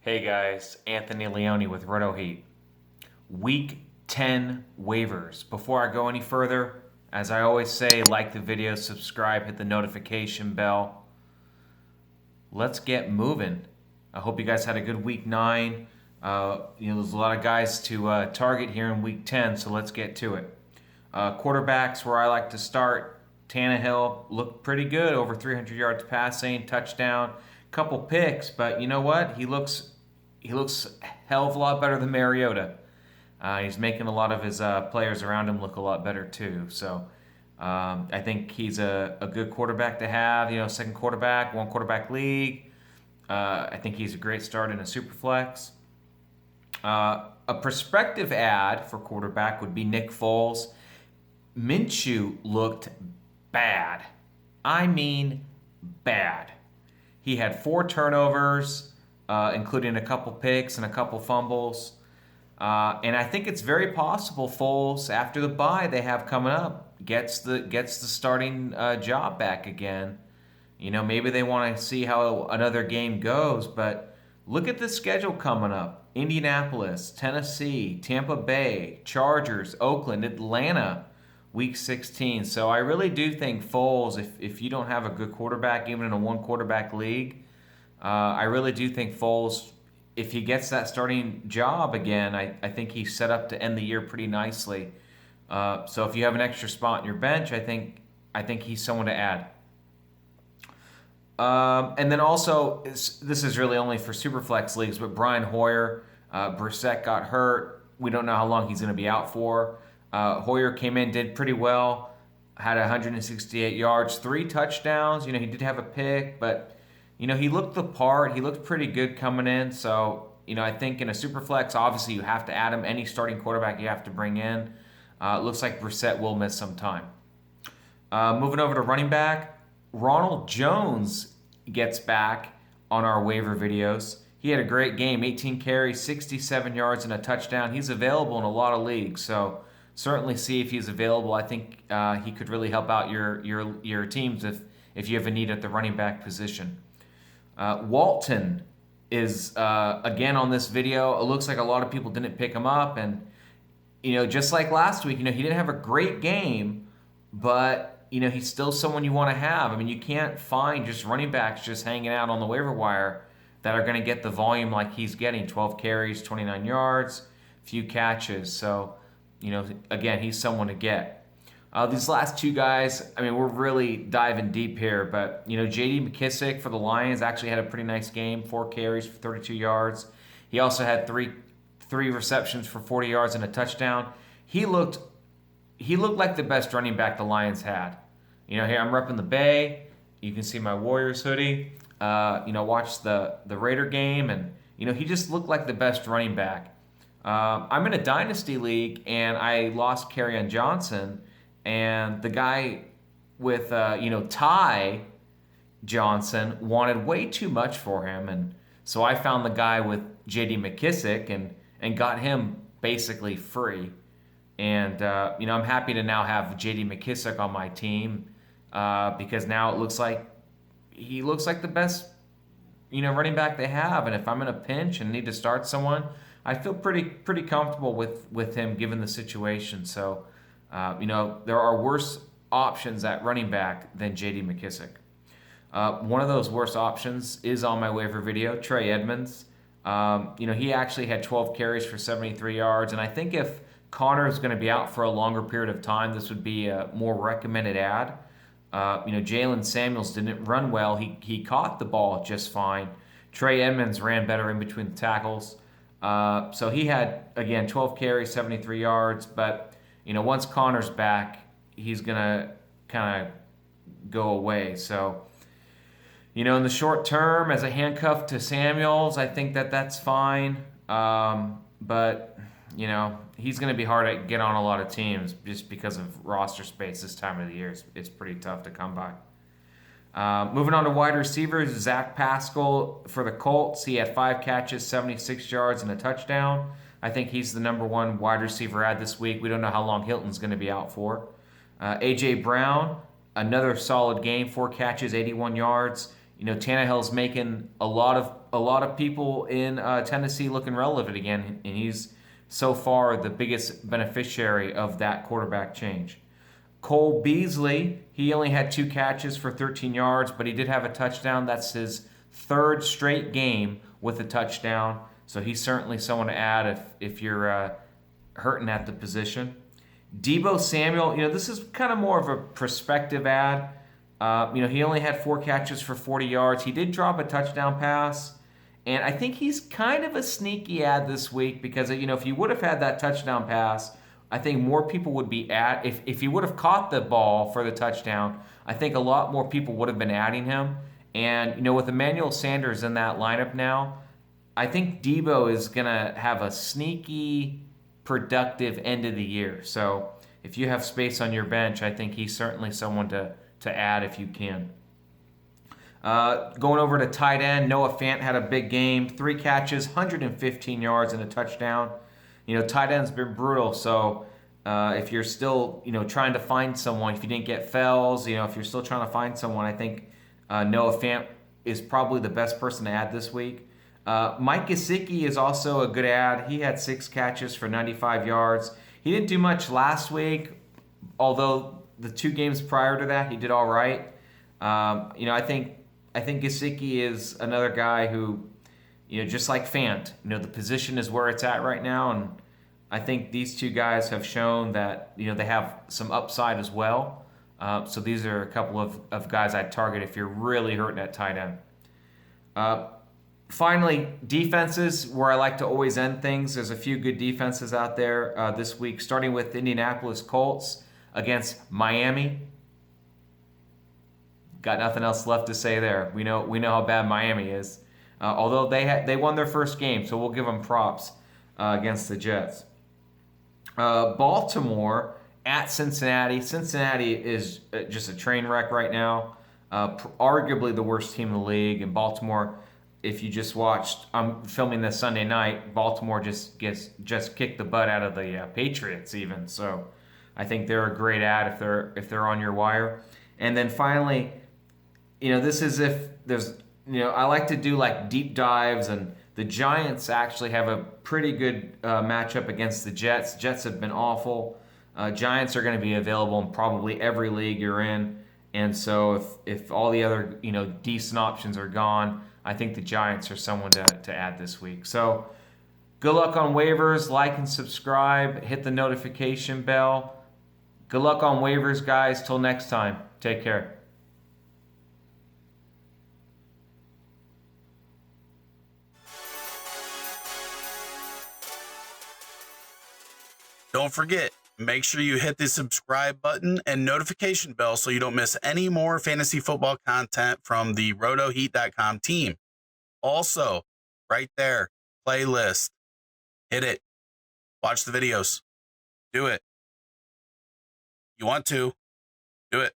Hey guys, Anthony Leone with Roto Heat. Week 10 waivers. Before I go any further, as I always say, like the video, subscribe, hit the notification bell. Let's get moving. I hope you guys had a good week 9. There's a lot of guys to target here in week 10, so let's get to it. Quarterbacks, where I like to start. Tannehill looked pretty good, over 300 yards passing, touchdown, couple picks, but you know what? He looks a hell of a lot better than Mariota. He's making a lot of his players around him look a lot better too. So I think he's a good quarterback to have. Second quarterback, one quarterback league. I think he's a great start in a super flex. A prospective ad for quarterback would be Nick Foles. Minshew looked bad. I mean bad. He had 4 turnovers, including a couple picks and a couple fumbles. And I think it's very possible Foles, after the bye they have coming up, gets the starting job back again. Maybe they want to see how another game goes, but look at the schedule coming up. Indianapolis, Tennessee, Tampa Bay, Chargers, Oakland, Atlanta, Week 16. So I really do think Foles, if you don't have a good quarterback, even in a one-quarterback league, I really do think Foles, if he gets that starting job again, I think he's set up to end the year pretty nicely. So if you have an extra spot in your bench, I think he's someone to add. And then also, this is really only for Superflex leagues, but Brian Hoyer, Brissett got hurt. We don't know how long he's going to be out for. Hoyer came in, did pretty well, had 168 yards, 3 touchdowns. He did have a pick, but he looked the part. He looked pretty good coming in. So, I think in a super flex, obviously you have to add him. Any starting quarterback you have to bring in. It looks like Brissett will miss some time. Moving over to running back, Ronald Jones gets back on our waiver videos. He had a great game, 18 carries, 67 yards, and a touchdown. He's available in a lot of leagues, so certainly see if he's available. I think he could really help out your teams if you have a need at the running back position. Walton is, again, on this video. It looks like a lot of people didn't pick him up. And, just like last week, he didn't have a great game, but, he's still someone you want to have. I mean, you can't find just running backs just hanging out on the waiver wire that are going to get the volume like he's getting. 12 carries, 29 yards, few catches. So, again, he's someone to get. These last 2 guys, I mean, we're really diving deep here, but, J.D. McKissic for the Lions actually had a pretty nice game, 4 carries for 32 yards. He also had three receptions for 40 yards and a touchdown. He looked like the best running back the Lions had. Here I'm repping the Bay. You can see my Warriors hoodie. Watch the Raider game, and, he just looked like the best running back. I'm in a dynasty league, and I lost Kerryon Johnson. And the guy with, Ty Johnson wanted way too much for him. And so I found the guy with J.D. McKissic and got him basically free. And, I'm happy to now have J.D. McKissic on my team because now it looks like he looks like the best, running back they have. And if I'm in a pinch and need to start someone, I feel pretty comfortable with him given the situation. So, there are worse options at running back than J.D. McKissic. One of those worst options is on my waiver video, Trey Edmonds. He actually had 12 carries for 73 yards, and I think if Connor is going to be out for a longer period of time, this would be a more recommended ad. Jalen Samuels didn't run well. He caught the ball just fine. Trey Edmonds ran better in between the tackles. So he had, again, 12 carries, 73 yards, but once Connor's back, he's going to kind of go away. So, in the short term, as a handcuff to Samuels, I think that's fine. But, he's going to be hard to get on a lot of teams just because of roster space this time of the year. It's pretty tough to come by. Moving on to wide receivers, Zach Pascal for the Colts. He had 5 catches, 76 yards, and a touchdown. I think he's the number 1 wide receiver ad this week. We don't know how long Hilton's going to be out for. AJ Brown, another solid game, 4 catches, 81 yards. Tannehill's making a lot a lot of people in Tennessee looking relevant again, and he's so far the biggest beneficiary of that quarterback change. Cole Beasley, he only had 2 catches for 13 yards, but he did have a touchdown. That's his 3rd straight game with a touchdown. So he's certainly someone to add if you're hurting at the position. Deebo Samuel, this is kind of more of a prospective ad. He only had 4 catches for 40 yards. He did drop a touchdown pass. And I think he's kind of a sneaky ad this week because, if he would have had that touchdown pass, I think more people would be if he would have caught the ball for the touchdown, I think a lot more people would have been adding him. And, with Emmanuel Sanders in that lineup now, I think Deebo is going to have a sneaky, productive end of the year. So if you have space on your bench, I think he's certainly someone to add if you can. Going over to tight end, Noah Fant had a big game. 3 catches, 115 yards, and a touchdown. Tight end's been brutal. So if you're still, trying to find someone, if you didn't get Fells, if you're still trying to find someone, I think Noah Fant is probably the best person to add this week. Mike Gesicki is also a good add. He had 6 catches for 95 yards. He didn't do much last week, although the 2 games prior to that, he did all right. I think Gesicki is another guy who, just like Fant, the position is where it's at right now, and I think these 2 guys have shown that, they have some upside as well. So these are a couple of guys I'd target if you're really hurting at tight end. Finally, defenses, where I like to always end things. There's a few good defenses out there this week, starting with Indianapolis Colts against Miami. Got nothing else left to say there. We know how bad Miami is. Although they won their first game, so we'll give them props against the Jets. Baltimore at Cincinnati. Cincinnati is just a train wreck right now. Arguably the worst team in the league. And Baltimore, if you just watched, I'm filming this Sunday night, Baltimore just kicked the butt out of the Patriots even. So I think they're a great ad if they're on your wire. And then finally, this is if there's, I like to do like deep dives, and the Giants actually have a pretty good matchup against the Jets. Jets have been awful. Giants are going to be available in probably every league you're in. And so if all the other, decent options are gone, I think the Giants are someone to add this week. So good luck on waivers. Like and subscribe. Hit the notification bell. Good luck on waivers, guys. Till next time. Take care. Don't forget, make sure you hit the subscribe button and notification bell so you don't miss any more fantasy football content from the rotoheat.com team. Also, right there, playlist. Hit it. Watch the videos. Do it. You want to. Do it.